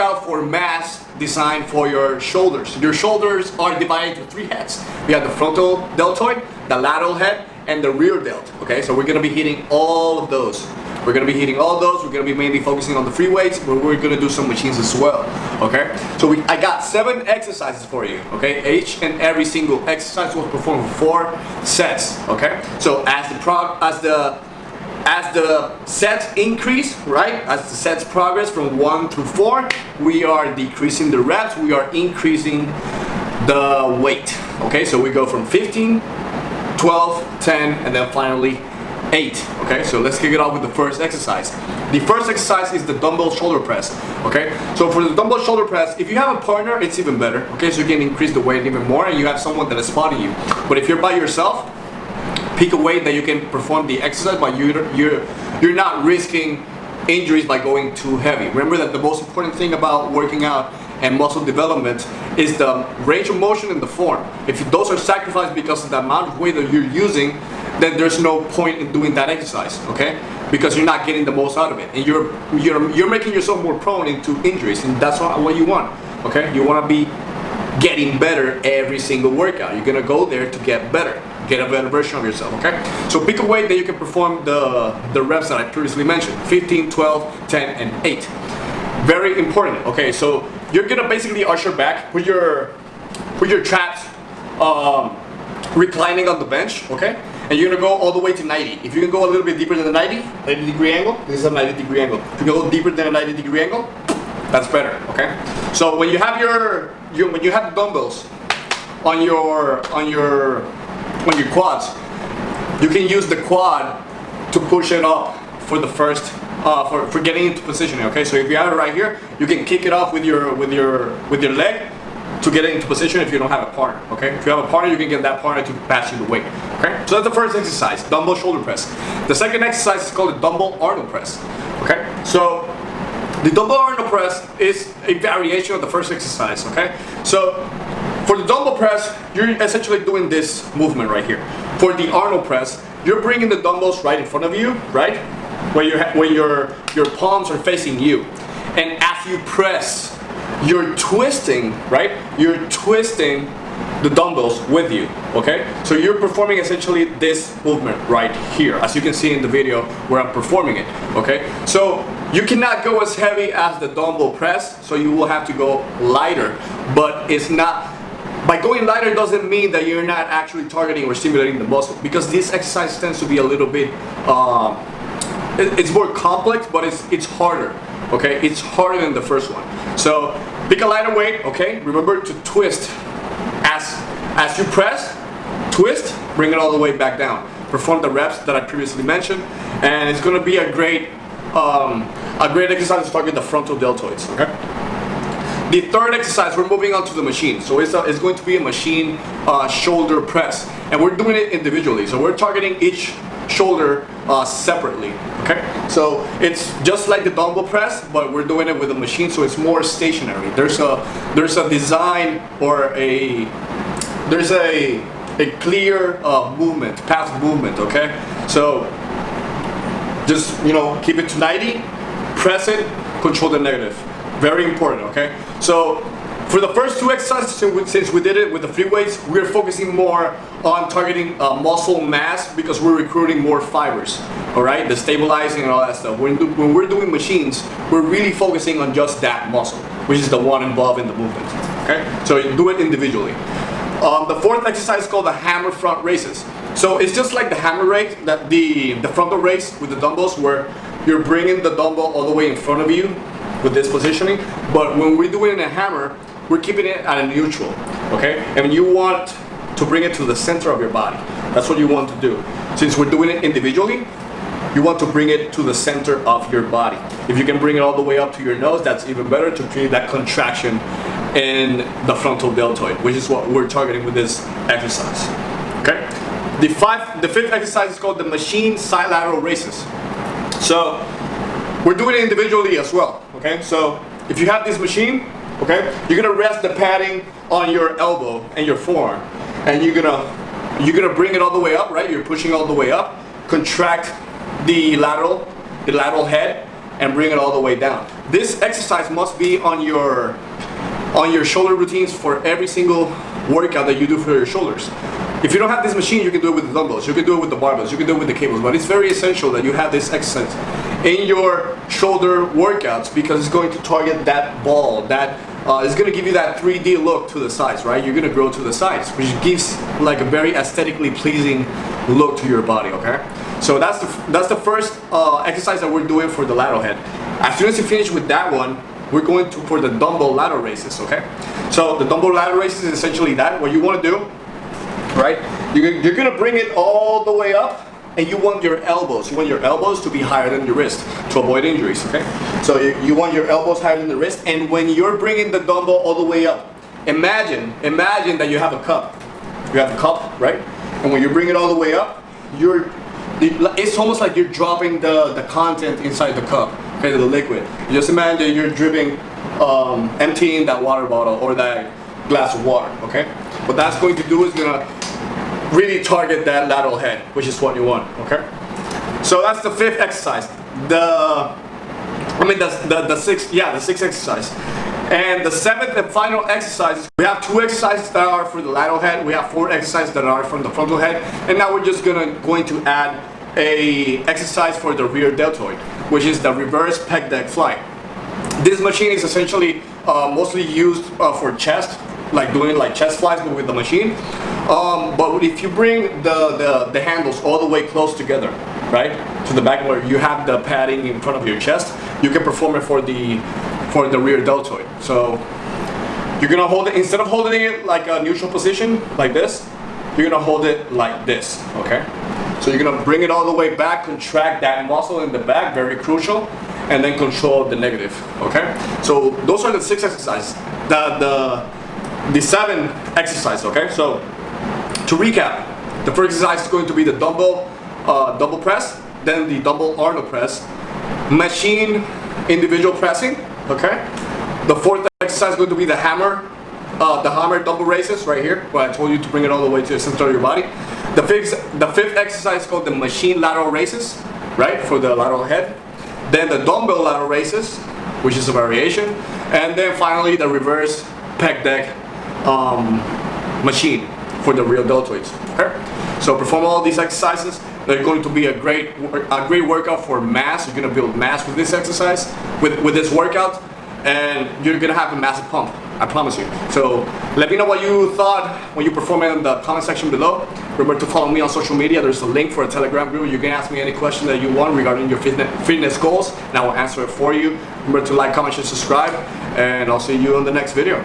workout for mass designed for your shoulders. Your shoulders are divided into 3 heads. We have the frontal deltoid, the lateral head, and the rear delt. Okay, so we're gonna be hitting all of those. We're gonna be hitting all those. We're gonna be mainly focusing on the free weights, but we're gonna do some machines as well. Okay, so I got 7 exercises for you. Okay, each and every single exercise will perform 4 sets. Okay, so as the sets increase, right, as the sets progress from 1 through 4, we are decreasing the reps, we are increasing the weight. Okay, so we go from 15, 12, 10, and then finally 8. Okay, so let's kick it off with the first exercise. The first exercise is the dumbbell shoulder press. Okay, so for the dumbbell shoulder press, if you have a partner, it's even better. Okay, so you can increase the weight even more and you have someone that is spotting you. But if you're by yourself, pick a weight that you can perform the exercise, but you're not risking injuries by going too heavy. Remember that the most important thing about working out and muscle development is the range of motion and the form. If those are sacrificed because of the amount of weight that you're using, then there's no point in doing that exercise, okay? Because you're not getting the most out of it, and you're making yourself more prone into injuries, and that's not what you want, okay? You want to be getting better every single workout. You're gonna go there to get better. Get a better version of yourself, okay? So pick a weight that you can perform the reps that I previously mentioned, 15, 12, 10, and 8. Very important, okay? So you're gonna basically arch your back, put your traps reclining on the bench, okay? And you're gonna go all the way to 90. If you can go a little bit deeper than the 90 degree angle, this is a 90 degree angle. If you go deeper than a 90 degree angle, that's better, okay? So when you have when you have the dumbbells on your quads, you can use the quad to push it up for the first for getting into positioning. Okay, so if you have it right here, you can kick it off with your leg to get it into position if you don't have a partner. Okay, if you have a partner, you can get that partner to pass you the weight. Okay, so that's the first exercise, dumbbell shoulder press. The second exercise is called the dumbbell Arnold press. Okay, so the dumbbell Arnold press is a variation of the first exercise. Okay, so for the dumbbell press, you're essentially doing this movement right here. For the Arnold press, you're bringing the dumbbells right in front of you, right? Where your palms are facing you. And as you press, you're twisting, right? You're twisting the dumbbells with you, okay? So you're performing essentially this movement right here, as you can see in the video where I'm performing it, okay? So you cannot go as heavy as the dumbbell press, so you will have to go lighter, but it's not. By going lighter doesn't mean that you're not actually targeting or stimulating the muscle, because this exercise tends to be a little bit, it's more complex, but it's harder, okay? It's harder than the first one. So pick a lighter weight, okay? Remember to twist. As you press, twist, bring it all the way back down. Perform the reps that I previously mentioned, and it's gonna be a great exercise to target the frontal deltoids, okay? The third exercise, we're moving on to the machine. So it's going to be a machine shoulder press. And we're doing it individually. So we're targeting each shoulder separately, okay? So it's just like the dumbbell press, but we're doing it with a machine, so it's more stationary. There's a design or there's a clear movement, path movement, okay? So just, keep it to 90, press it, control the negative. Very important, okay? So for the first 2 exercises, since we did it with the free weights, we're focusing more on targeting muscle mass because we're recruiting more fibers, all right? The stabilizing and all that stuff. When we're doing machines, we're really focusing on just that muscle, which is the one involved in the movement, okay? So you do it individually. The fourth exercise is called the hammer front raises. So it's just like the hammer raise, the frontal raise with the dumbbells, where you're bringing the dumbbell all the way in front of you with this positioning, but when we do it in a hammer, we're keeping it at a neutral, okay? And you want to bring it to the center of your body. That's what you want to do. Since we're doing it individually, you want to bring it to the center of your body. If you can bring it all the way up to your nose, that's even better to create that contraction in the frontal deltoid, which is what we're targeting with this exercise, okay? The fifth exercise is called the machine side lateral raises. So we're doing it individually as well, okay? So if you have this machine, okay, you're gonna rest the padding on your elbow and your forearm, and you're gonna bring it all the way up, right? You're pushing all the way up, contract the lateral head, and bring it all the way down. this exercise must be on your shoulder routines for every single workout that you do for your shoulders. If you don't have this machine, you can do it with the dumbbells, you can do it with the barbells, you can do it with the cables, but it's very essential that you have this exercise in your shoulder workouts because it's going to target that ball, that it's going to give you that 3D look to the sides, right? You're going to grow to the sides, which gives like a very aesthetically pleasing look to your body, okay? So that's the first exercise that we're doing for the lateral head. As soon as you finish with that one, we're going to for the dumbbell lateral raises, okay? So the dumbbell lateral raises is essentially that. What you want to do, right? You're going to bring it all the way up, and you want your elbows. You want your elbows to be higher than your wrist to avoid injuries, okay? So you want your elbows higher than the wrist, and when you're bringing the dumbbell all the way up, imagine that you have a cup. You have a cup, right? And when you bring it all the way up, it's almost like you're dropping the content inside the cup, okay, the liquid. You just imagine you're dripping, emptying that water bottle or that glass of water, okay? What that's going to do is gonna really target that lateral head, which is what you want, okay? So that's the fifth exercise. The sixth exercise. And the seventh and final exercise, we have 2 exercises that are for the lateral head, we have 4 exercises that are from the frontal head, and now we're just going to add a exercise for the rear deltoid, which is the reverse pec deck fly. This machine is essentially mostly used for chest, like doing like chest flies but with the machine. But if you bring the handles all the way close together, right, to the back where you have the padding in front of your chest, you can perform it for the rear deltoid. So you're gonna hold it, instead of holding it like a neutral position like this, you're gonna hold it like this, okay? So you're gonna bring it all the way back, contract that muscle in the back, very crucial, and then control the negative, okay? So those are the 6 exercises. The 7 exercises, okay? So to recap, the first exercise is going to be the dumbbell double press, then the dumbbell Arnold press, machine individual pressing, okay? The 4th exercise is going to be the hammer dumbbell raises right here, where I told you to bring it all the way to the center of your body. The 5th exercise is called the machine lateral raises, right, for the lateral head. Then the dumbbell lateral raises, which is a variation, and then finally the reverse pec deck machine for the rear deltoids. Okay? So perform all these exercises. They're going to be a great workout for mass. You're going to build mass with this exercise, with this workout, and you're going to have a massive pump. I promise you. So let me know what you thought when you perform it in the comment section below. Remember to follow me on social media. There's a link for a Telegram group. You can ask me any question that you want regarding your fitness goals, and I will answer it for you. Remember to like, comment, and subscribe, and I'll see you in the next video.